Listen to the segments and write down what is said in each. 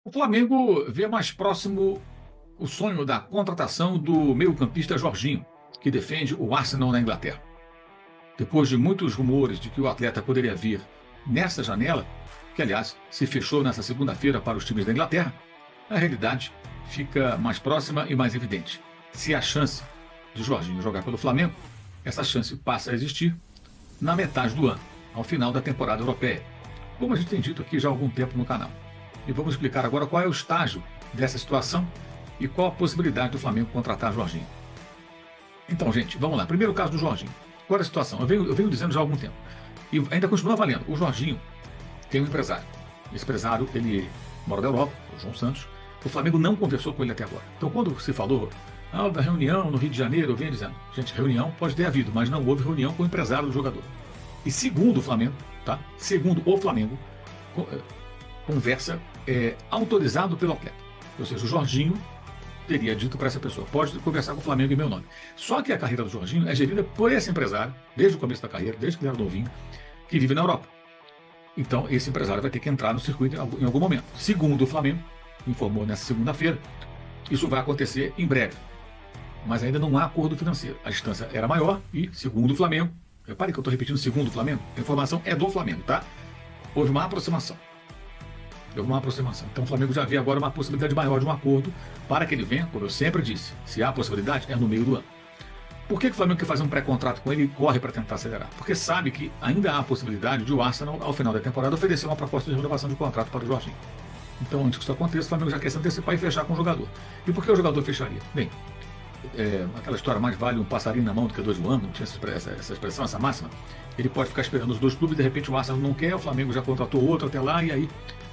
O Flamengo vê mais próximo o sonho da contratação do meio-campista Jorginho, que defende o Arsenal na Inglaterra. Depois de muitos rumores de que o atleta poderia vir nessa janela, que aliás se fechou nessa segunda-feira para os times da Inglaterra, a realidade fica mais próxima e mais evidente. Se há chance de Jorginho jogar pelo Flamengo, essa chance passa a existir na metade do ano, ao final da temporada europeia, como a gente tem dito aqui já há algum tempo no canal. E vamos explicar agora qual é o estágio dessa situação e qual a possibilidade do Flamengo contratar Jorginho. Então, gente, vamos lá. Primeiro caso do Jorginho. Qual é a situação? Eu venho dizendo já há algum tempo. E ainda continua valendo. O Jorginho tem um empresário. Esse empresário, ele mora da Europa, o João Santos. O Flamengo não conversou com ele até agora. Então, quando se falou da reunião no Rio de Janeiro, eu venho dizendo, gente, reunião pode ter havido, mas não houve reunião com o empresário do jogador. E segundo o Flamengo, tá? Segundo o Flamengo, conversa autorizado pelo atleta. Ou seja, o Jorginho teria dito para essa pessoa, pode conversar com o Flamengo em meu nome. Só que a carreira do Jorginho é gerida por esse empresário, desde o começo da carreira, desde que ele era novinho, que vive na Europa. Então, esse empresário vai ter que entrar no circuito em algum momento. Segundo o Flamengo, informou nessa segunda-feira, isso vai acontecer em breve. Mas ainda não há acordo financeiro. A distância era maior e, segundo o Flamengo, repare que eu estou repetindo segundo o Flamengo, a informação é do Flamengo, tá? Houve uma aproximação. Então o Flamengo já vê agora uma possibilidade maior de um acordo para que ele venha, como eu sempre disse, se há possibilidade, é no meio do ano. Por que o Flamengo quer fazer um pré-contrato com ele e corre para tentar acelerar? Porque sabe que ainda há a possibilidade de o Arsenal, ao final da temporada, oferecer uma proposta de renovação de contrato para o Jorginho. Então, antes que isso aconteça, o Flamengo já quer se antecipar e fechar com o jogador. E por que o jogador fecharia? Bem, aquela história, mais vale um passarinho na mão do que dois voando, não tinha essa expressão, essa máxima. Ele pode ficar esperando os dois clubes, de repente o Arsenal não quer, o Flamengo já contratou outro até lá, e aí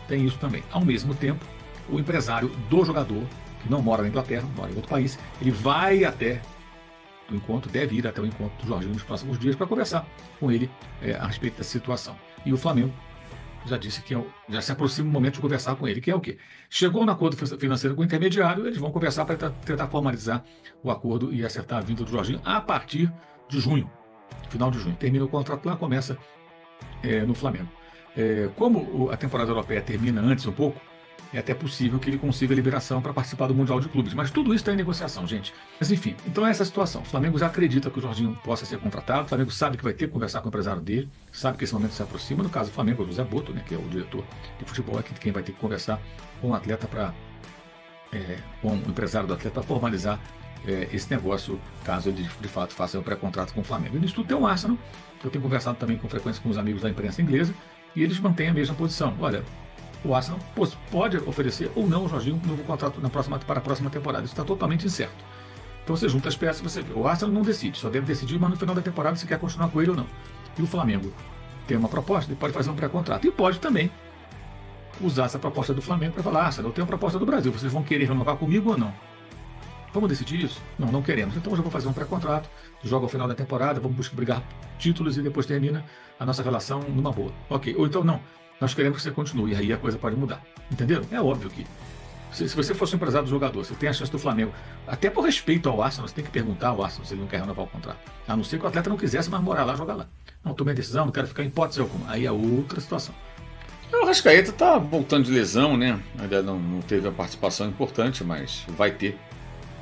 tem isso também. Ao mesmo tempo, o empresário do jogador, que não mora na Inglaterra, mora em outro país, ele vai até o encontro, deve ir até o encontro do Jorginho nos próximos dias para conversar com ele a respeito dessa situação. E o Flamengo já disse que já se aproxima o momento de conversar com ele, que é o quê? Chegou no acordo financeiro com o intermediário, eles vão conversar para tentar formalizar o acordo e acertar a vinda do Jorginho a partir de junho, final de junho. Termina o contrato lá, começa no Flamengo. Como a temporada europeia termina antes um pouco, é até possível que ele consiga a liberação para participar do Mundial de Clubes. Mas tudo isso está em negociação, gente. Mas enfim, então é essa a situação. O Flamengo já acredita que o Jorginho possa ser contratado, o Flamengo sabe que vai ter que conversar com o empresário dele, sabe que esse momento se aproxima. No caso do Flamengo, o José Boto, né, que é o diretor de futebol, é quem vai ter que conversar com o atleta com o empresário do atleta para formalizar esse negócio, caso ele de fato faça um pré-contrato com o Flamengo. E nisso tudo tem o Arsenal, eu tenho conversado também com frequência com os amigos da imprensa inglesa, e eles mantêm a mesma posição. Olha, o Arsenal pode oferecer ou não o Jorginho um novo contrato para a próxima temporada. Isso está totalmente incerto. Então você junta as peças e você vê. O Arsenal não decide, só deve decidir, mas no final da temporada se quer continuar com ele ou não. E o Flamengo tem uma proposta, ele pode fazer um pré-contrato. E pode também usar essa proposta do Flamengo para falar: Arsenal, eu tenho uma proposta do Brasil, vocês vão querer renovar comigo ou não? Vamos decidir isso? Não, não queremos. Então eu já vou fazer um pré-contrato, joga ao final da temporada, vamos brigar títulos e depois termina a nossa relação numa boa. Ok. Ou então não. Nós queremos que você continue, e aí a coisa pode mudar. Entenderam? É óbvio que, se você fosse um empresário do jogador, você tem a chance do Flamengo, até por respeito ao Arsenal, você tem que perguntar ao Arsenal se ele não quer renovar o contrato. A não ser que o atleta não quisesse mais morar lá, jogar lá. Não, tomei a decisão, não quero ficar em hipótese alguma. Aí é outra situação. O Arrascaeta tá voltando de lesão, né? Ainda não teve a participação importante, mas vai ter,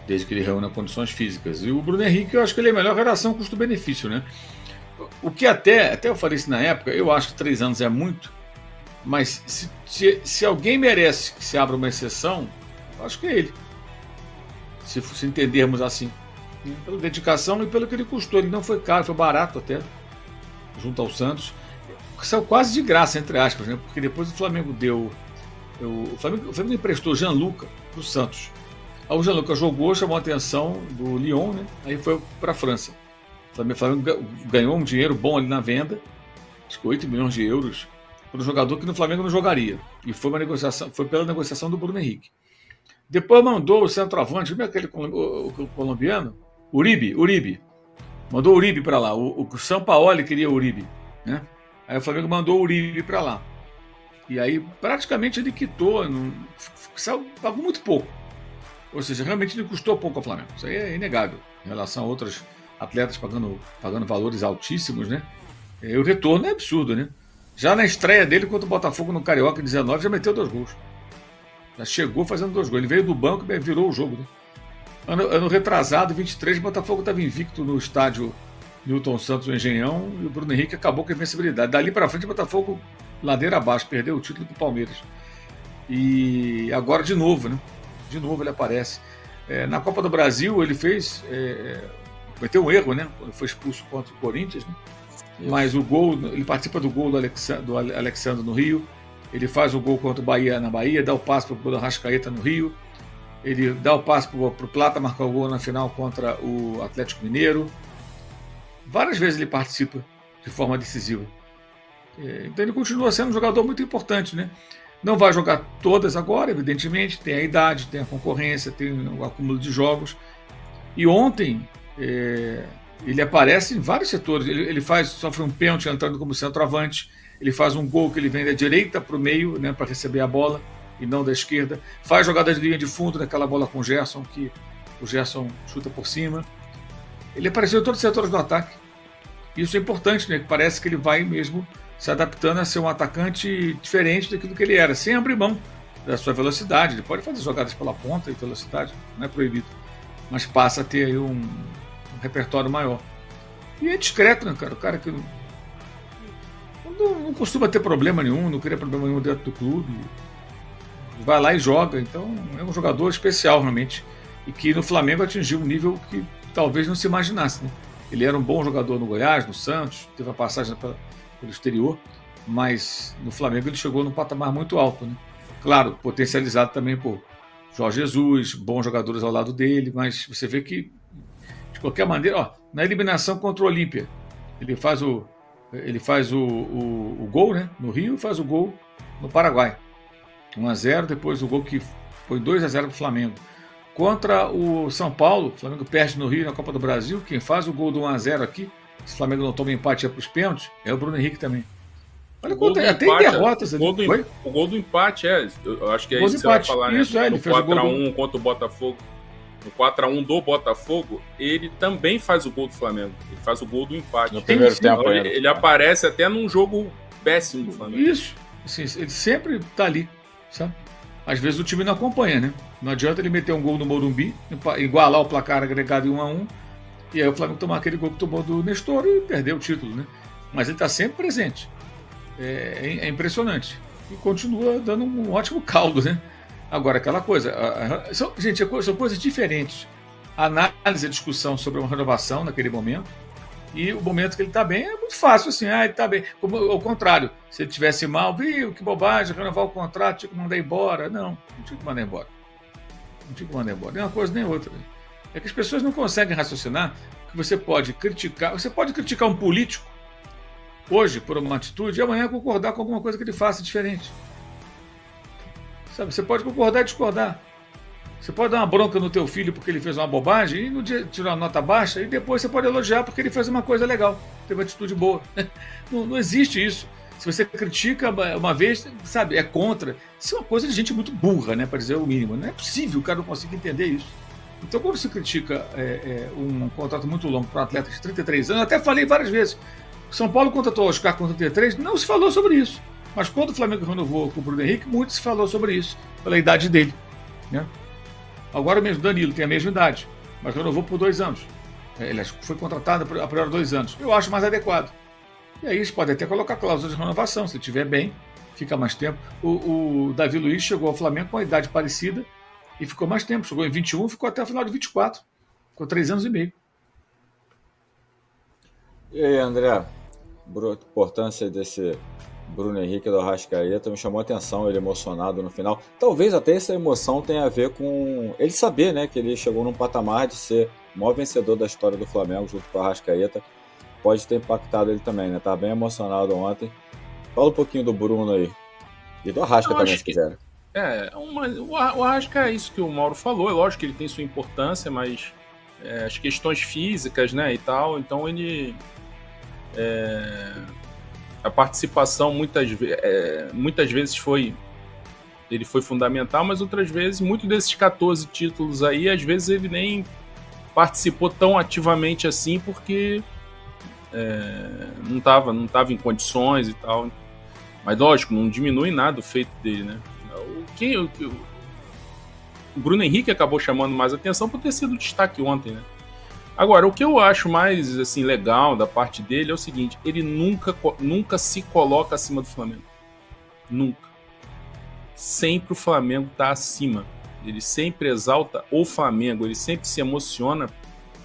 desde que ele reúna condições físicas. E o Bruno Henrique, eu acho que ele é a melhor relação custo-benefício, né? O que até eu falei isso na época, eu acho que 3 anos é muito. Mas se alguém merece que se abra uma exceção, eu acho que é ele. Se entendermos assim. Pela dedicação e pelo que ele custou. Ele não foi caro, foi barato até. Junto ao Santos. Saiu quase de graça, entre aspas, né? Porque depois o Flamengo deu. O Flamengo emprestou o Gianluca para o Santos. Aí o Gianluca jogou, chamou a atenção do Lyon, né? Aí foi para a França. O Flamengo ganhou um dinheiro bom ali na venda. Acho que 8 milhões de euros. Para o jogador que no Flamengo não jogaria. E foi pela negociação do Bruno Henrique. Depois mandou o centroavante, como é aquele colombiano? Uribe. Mandou o Uribe para lá. O Sampaoli queria o Uribe, né? Aí o Flamengo mandou o Uribe para lá. E aí praticamente ele quitou, pagou muito pouco. Ou seja, realmente ele custou pouco ao Flamengo. Isso aí é inegável. Em relação a outros atletas pagando valores altíssimos, né? E o retorno é absurdo, né? Já na estreia dele contra o Botafogo no Carioca em 19, já meteu 2 gols. Já chegou fazendo 2 gols. Ele veio do banco e virou o jogo, né? Ano retrasado, 23, o Botafogo estava invicto no estádio Newton Santos, no Engenhão, e o Bruno Henrique acabou com a invencibilidade. Dali para frente, o Botafogo ladeira abaixo, perdeu o título para o Palmeiras. E agora de novo, né? De novo ele aparece. Na Copa do Brasil, ele cometeu um erro, né? Quando foi expulso contra o Corinthians, né? Mas o gol, ele participa do gol do Alexandre no Rio. Ele faz o gol contra o Bahia na Bahia, dá o passe para o Arrascaeta no Rio. Ele dá o passe para o Plata marcar o gol na final contra o Atlético Mineiro. Várias vezes ele participa de forma decisiva. Então ele continua sendo um jogador muito importante, né? Não vai jogar todas agora, evidentemente. Tem a idade, tem a concorrência, tem o acúmulo de jogos. E ontem ele aparece em vários setores. Ele sofre um pênalti entrando como centroavante. Ele faz um gol que ele vem da direita para o meio, né, para receber a bola, e não da esquerda. Faz jogada de linha de fundo naquela bola com o Gerson, que o Gerson chuta por cima. Ele apareceu em todos os setores do ataque. Isso é importante, né? Parece que ele vai mesmo se adaptando a ser um atacante diferente daquilo que ele era, sem abrir mão da sua velocidade. Ele pode fazer jogadas pela ponta e velocidade, não é proibido, mas passa a ter aí um repertório maior. E é discreto, né, cara? O cara que não costuma ter problema nenhum, não cria problema nenhum dentro do clube. Vai lá e joga. Então é um jogador especial, realmente. E que no Flamengo atingiu um nível que talvez não se imaginasse, né? Ele era um bom jogador no Goiás, no Santos, teve a passagem pelo exterior, mas no Flamengo ele chegou num patamar muito alto, né? Claro, potencializado também por Jorge Jesus, bons jogadores ao lado dele, mas você vê que, de qualquer maneira, na eliminação contra o Olímpia, ele faz o gol, né, no Rio, e faz o gol no Paraguai. 1-0, depois o gol que foi 2-0 para o Flamengo. Contra o São Paulo, o Flamengo perde no Rio na Copa do Brasil. Quem faz o gol do 1-0 aqui, se o Flamengo não toma empate para os pênaltis, é o Bruno Henrique também. Olha quanto até em derrotas ali. O gol do empate, eu acho que é isso que você vai falar, isso, né? No 4-1 contra o Botafogo. No 4-1 do Botafogo, ele também faz o gol do Flamengo. Ele faz o gol do empate. No primeiro tempo. Ele aparece até num jogo péssimo do Flamengo. Isso. Assim, ele sempre está ali, sabe? Às vezes o time não acompanha, né? Não adianta ele meter um gol no Morumbi, igualar o placar agregado em 1-1, e aí o Flamengo tomar aquele gol que tomou do Nestor e perder o título, né? Mas ele está sempre presente. É impressionante. E continua dando um ótimo caldo, né? Agora, aquela coisa... são coisas diferentes. A análise e a discussão sobre uma renovação naquele momento, e o momento que ele está bem é muito fácil, assim, ele está bem. Ao contrário, se ele estivesse mal, que bobagem, renovar o contrato, tinha que mandar embora. Não tinha que mandar embora. Não tinha que mandar embora. Nem uma coisa nem outra. É que as pessoas não conseguem raciocinar que você pode criticar um político hoje por uma atitude e amanhã concordar com alguma coisa que ele faça diferente. Sabe, você pode concordar e discordar. Você pode dar uma bronca no teu filho porque ele fez uma bobagem e no dia tirar uma nota baixa, e depois você pode elogiar porque ele fez uma coisa legal, teve uma atitude boa. Não existe isso. Se você critica uma vez, sabe, é contra. Isso é uma coisa de gente muito burra, né, para dizer o mínimo. Não é possível o cara não conseguir entender isso. Então, quando se critica um contrato muito longo para um atleta de 33 anos, eu até falei várias vezes, São Paulo contratou o Oscar com 33, não se falou sobre isso. Mas quando o Flamengo renovou com o Bruno Henrique, muito se falou sobre isso, pela idade dele, né? Agora mesmo, Danilo tem a mesma idade, mas renovou por 2 anos. Ele foi contratado por 2 anos. Eu acho mais adequado. E aí eles podem até colocar cláusula de renovação, se estiver bem, fica mais tempo. O Davi Luiz chegou ao Flamengo com uma idade parecida e ficou mais tempo. Chegou em 21, ficou até o final de 24. Ficou 3 anos e meio. E aí, André, a importância desse Bruno Henrique do Arrascaeta me chamou a atenção, ele emocionado no final. Talvez até essa emoção tenha a ver com ele saber, né, que ele chegou num patamar de ser o maior vencedor da história do Flamengo junto com o Arrascaeta. Pode ter impactado ele também, né? Tá bem emocionado ontem. Fala um pouquinho do Bruno aí. E do Arrasca também, se quiser. O Arrasca é isso que o Mauro falou. É lógico que ele tem sua importância, mas as questões físicas, né, e tal, então ele... a participação muitas vezes ele foi fundamental, mas outras vezes, muito desses 14 títulos aí, às vezes ele nem participou tão ativamente assim, porque não estava em condições e tal. Mas lógico, não diminui nada o feito dele, né? o Bruno Henrique acabou chamando mais atenção por ter sido destaque ontem, né? Agora, o que eu acho mais assim, legal da parte dele é o seguinte, ele nunca se coloca acima do Flamengo. Nunca. Sempre o Flamengo está acima. Ele sempre exalta o Flamengo, ele sempre se emociona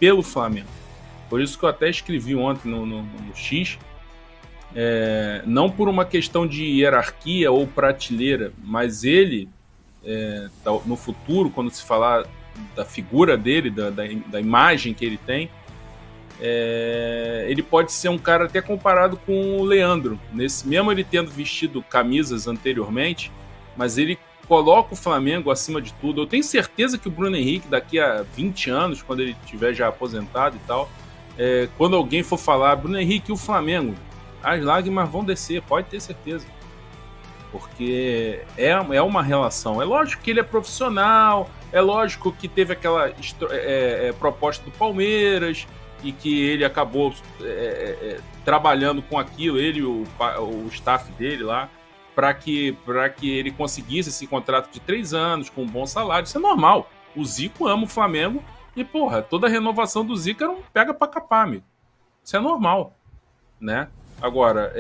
pelo Flamengo. Por isso que eu até escrevi ontem no X, não por uma questão de hierarquia ou prateleira, mas ele, no futuro, quando se falar da figura dele, da imagem que ele tem, ele pode ser um cara até comparado com o Leandro, mesmo ele tendo vestido camisas anteriormente, mas ele coloca o Flamengo acima de tudo. Eu tenho certeza que o Bruno Henrique, daqui a 20 anos, quando ele estiver já aposentado e tal, quando alguém for falar, Bruno Henrique e o Flamengo, as lágrimas vão descer, pode ter certeza. Porque é uma relação. É lógico que ele é profissional, é lógico que teve aquela proposta do Palmeiras e que ele acabou trabalhando com aquilo, ele e o staff dele lá, para que ele conseguisse esse contrato de 3 anos com um bom salário. Isso é normal. O Zico ama o Flamengo e, porra, toda a renovação do Zico era um pega pra capar, amigo. Isso é normal, né? Agora,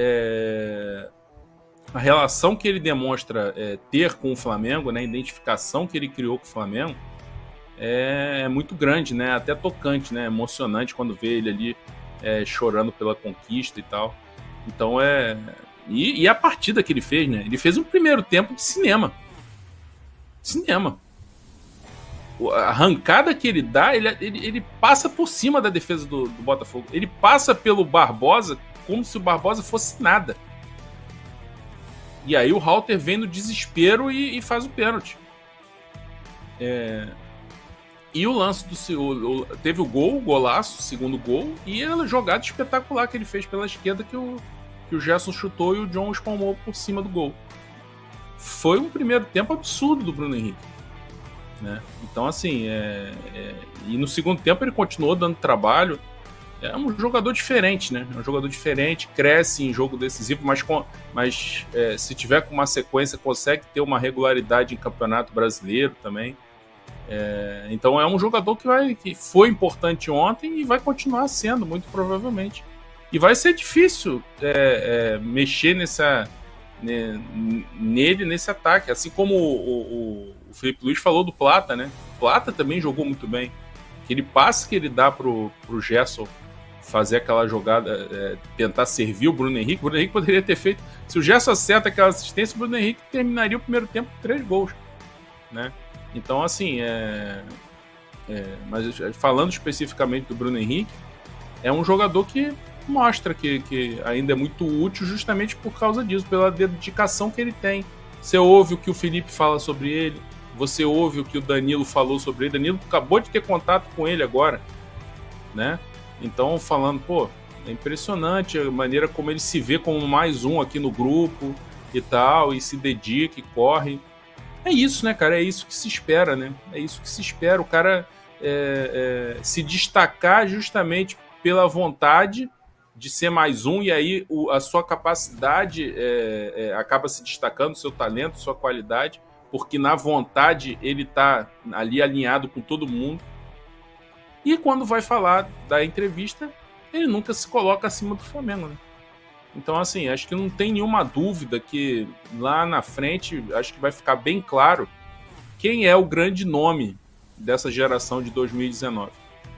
a relação que ele demonstra ter com o Flamengo, né, a identificação que ele criou com o Flamengo é muito grande, né? Até tocante, né? Emocionante quando vê ele ali chorando pela conquista e tal. Então E a partida que ele fez, né? Ele fez um primeiro tempo de cinema. A arrancada que ele dá, ele passa por cima da defesa do Botafogo. Ele passa pelo Barbosa como se o Barbosa fosse nada. E aí o Halter vem no desespero e faz o pênalti. E o lance teve o golaço, o segundo gol, e a jogada espetacular que ele fez pela esquerda que o Gerson chutou e o John espalmou por cima do gol. Foi um primeiro tempo absurdo do Bruno Henrique, né? Então, assim, e no segundo tempo ele continuou dando trabalho. É um jogador diferente, né? É um jogador diferente, cresce em jogo decisivo, mas se tiver com uma sequência, consegue ter uma regularidade em campeonato brasileiro também. Então é um jogador que foi importante ontem e vai continuar sendo, muito provavelmente. E vai ser difícil mexer nele, nesse ataque. Assim como o Felipe Luiz falou do Plata, né? O Plata também jogou muito bem. Aquele passe que ele dá pro Gerson fazer aquela jogada, tentar servir o Bruno Henrique poderia ter feito. Se o Gerson acerta aquela assistência, o Bruno Henrique terminaria o primeiro tempo com 3 gols, né? Então, assim, mas falando especificamente do Bruno Henrique, é um jogador que mostra que ainda é muito útil justamente por causa disso, pela dedicação que ele tem. Você ouve o que o Felipe fala sobre ele, você ouve o que o Danilo falou sobre ele. Danilo acabou de ter contato com ele agora, né? Então, falando, é impressionante a maneira como ele se vê como mais um aqui no grupo e tal, e se dedica e corre. É isso, né, cara? É isso que se espera, né? É isso que se espera. O cara se destacar justamente pela vontade de ser mais um, e aí a sua capacidade acaba se destacando, seu talento, sua qualidade, porque na vontade ele tá ali alinhado com todo mundo. E quando vai falar da entrevista, ele nunca se coloca acima do Flamengo, né? Então, assim, acho que não tem nenhuma dúvida que lá na frente, acho que vai ficar bem claro quem é o grande nome dessa geração de 2019,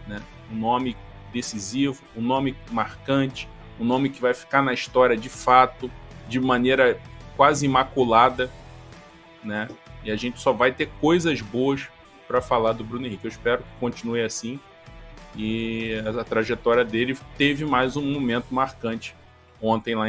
né? Um nome decisivo, um nome marcante, um nome que vai ficar na história de fato, de maneira quase imaculada, né? E a gente só vai ter coisas boas para falar do Bruno Henrique. Eu espero que continue assim. E a trajetória dele teve mais um momento marcante ontem lá em